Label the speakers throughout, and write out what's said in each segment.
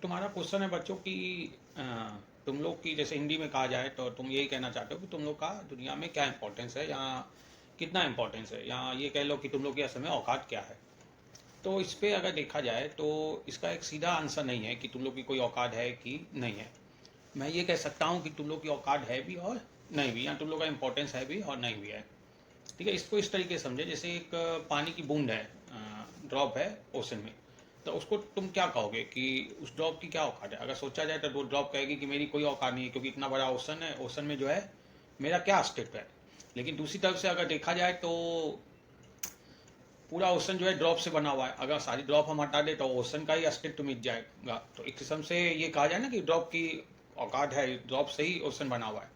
Speaker 1: तुम्हारा क्वेश्चन है बच्चों की तुम लोग की जैसे हिंदी में कहा जाए तो तुम यही कहना चाहते हो कि तुम लोग का दुनिया में क्या इंपॉर्टेंस है या कितना इंपॉर्टेंस है, या ये कह लो कि तुम लोग की असल में औकात क्या है। तो इस पे अगर देखा जाए तो इसका एक सीधा आंसर नहीं है कि तुम लोग की कोई औकात है कि नहीं है। मैं ये कह सकता हूँ कि तुम लोग की औकात है भी और नहीं भी, या तुम लोग का इंपॉर्टेंस है भी और नहीं भी है। ठीक है, इसको इस तरीके से समझे जैसे एक पानी की बूंद है, ड्रॉप है ओशन में। तो उसको तुम क्या कहोगे कि उस ड्रॉप की क्या औकात है। अगर सोचा जाए तो वो ड्रॉप कहेगी कि मेरी कोई औकात नहीं है, क्योंकि इतना बड़ा ओशन है, ओशन में जो है मेरा क्या अस्तित्व है। लेकिन दूसरी तरफ से अगर देखा जाए तो पूरा ओशन जो है ड्रॉप से बना हुआ है। अगर सारी ड्रॉप हम हटा दे तो ओशन का ही अस्तित्व मिट जाएगा। तो एक किस्म से ये कहा जाए ना कि ड्रॉप की औकात है, ड्रॉप से ही ओशन बना हुआ है।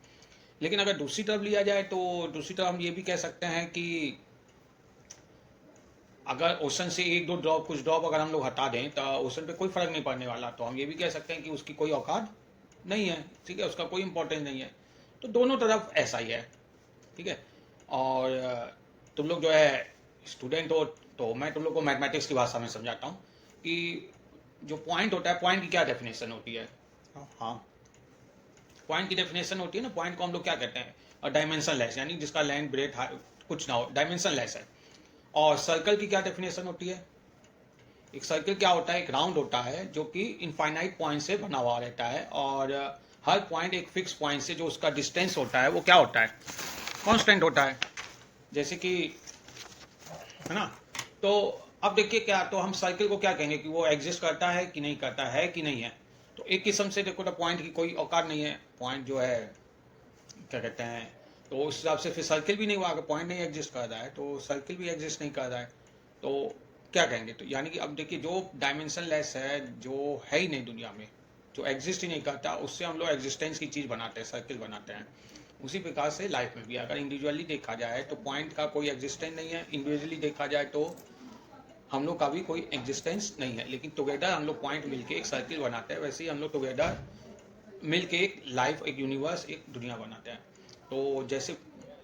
Speaker 1: लेकिन अगर दूसरी तरफ लिया जाए तो दूसरी तरफ हम ये भी कह सकते हैं कि अगर ओशन से एक दो ड्रॉप, कुछ ड्रॉप अगर हम लोग हटा दें तो ओशन पे कोई फर्क नहीं पड़ने वाला। तो हम ये भी कह सकते हैं कि उसकी कोई औकात नहीं है। ठीक है, उसका कोई इंपॉर्टेंस नहीं है। तो दोनों तरफ ऐसा ही है। ठीक है, और तुम लोग जो है स्टूडेंट हो तो मैं तुम लोग को मैथमेटिक्स की भाषा में समझाता हूँ कि जो पॉइंट होता है, पॉइंट की क्या डेफिनेशन होती है। हाँ, पॉइंट की डेफिनेशन होती है ना, पॉइंट को हम लोग क्या कहते हैं, डायमेंशन लेस, यानी जिसका लेंथ ब्रेथ कुछ ना हो, डायमेंशन लेस है। और सर्कल की क्या डेफिनेशन होती है। एक सर्कल क्या होता है, एक राउंड होता है जो कि इनफाइनाइट पॉइंट से बना हुआ रहता है, और हर पॉइंट एक फिक्स पॉइंट से जो उसका डिस्टेंस होता है वो क्या होता है, कांस्टेंट होता है। जैसे कि है ना। तो अब देखिए क्या, तो हम सर्कल को क्या कहेंगे कि वो एग्जिस्ट करता है कि नहीं करता है कि नहीं है। तो एक किस्म से देखो तो पॉइंट की कोई औकात नहीं है। पॉइंट जो है क्या कहते हैं, तो उस हिसाब से फिर सर्किल भी नहीं हुआ। अगर पॉइंट नहीं एग्जिस्ट कर रहा है तो सर्किल भी एग्जिस्ट नहीं कर रहा है। तो क्या कहेंगे, तो यानी कि अब देखिए जो डायमेंशन लेस है, जो है ही नहीं दुनिया में, जो एग्जिस्ट ही नहीं करता, उससे हम लोग एग्जिस्टेंस की चीज़ बनाते हैं, सर्किल बनाते हैं। उसी प्रकार से लाइफ में भी अगर इंडिविजुअली देखा जाए तो पॉइंट का कोई एग्जिस्टेंस नहीं है, इंडिविजुअली देखा जाए तो हम लोग का भी कोई एग्जिस्टेंस नहीं है। लेकिन टुगेदर हम लोग पॉइंट मिलके एक सर्किल बनाते हैं, वैसे ही हम लोग टुगेदर मिलके एक लाइफ, एक यूनिवर्स, एक दुनिया बनाते हैं। तो जैसे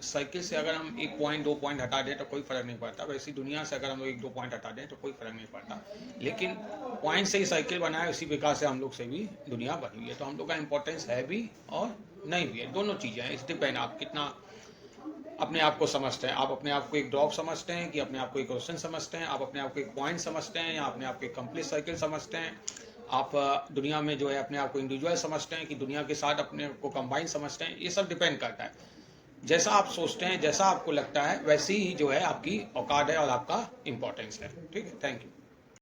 Speaker 1: सर्किल से अगर हम एक पॉइंट दो पॉइंट हटा दें तो कोई फर्क नहीं पड़ता, वैसे दुनिया से अगर हम लोग एक दो पॉइंट हटा दें तो कोई फर्क नहीं पड़ता। लेकिन पॉइंट से ही सर्किल बना है, उसी प्रकार से हम लोग से भी दुनिया बनी हुई है। तो हम लोग का इंपॉर्टेंस है भी और नहीं भी है, दोनों चीज़ें हैं। इस डिपेंड आप कितना अपने आप को समझते हैं। आप अपने आप को एक ड्रॉप समझते हैं कि अपने आप को एक क्वेश्चन समझते हैं, आप अपने आप को एक पॉइंट समझते हैं या अपने आप को एक कंप्लीट सर्किल समझते हैं। आप दुनिया में जो है अपने आप को इंडिविजुअल समझते हैं कि दुनिया के साथ अपने को कंबाइन समझते हैं। ये सब डिपेंड करता है, जैसा आप सोचते हैं, जैसा आपको लगता है, वैसी ही जो है आपकी औकात है और आपका इंपॉर्टेंस है। ठीक है, थैंक यू।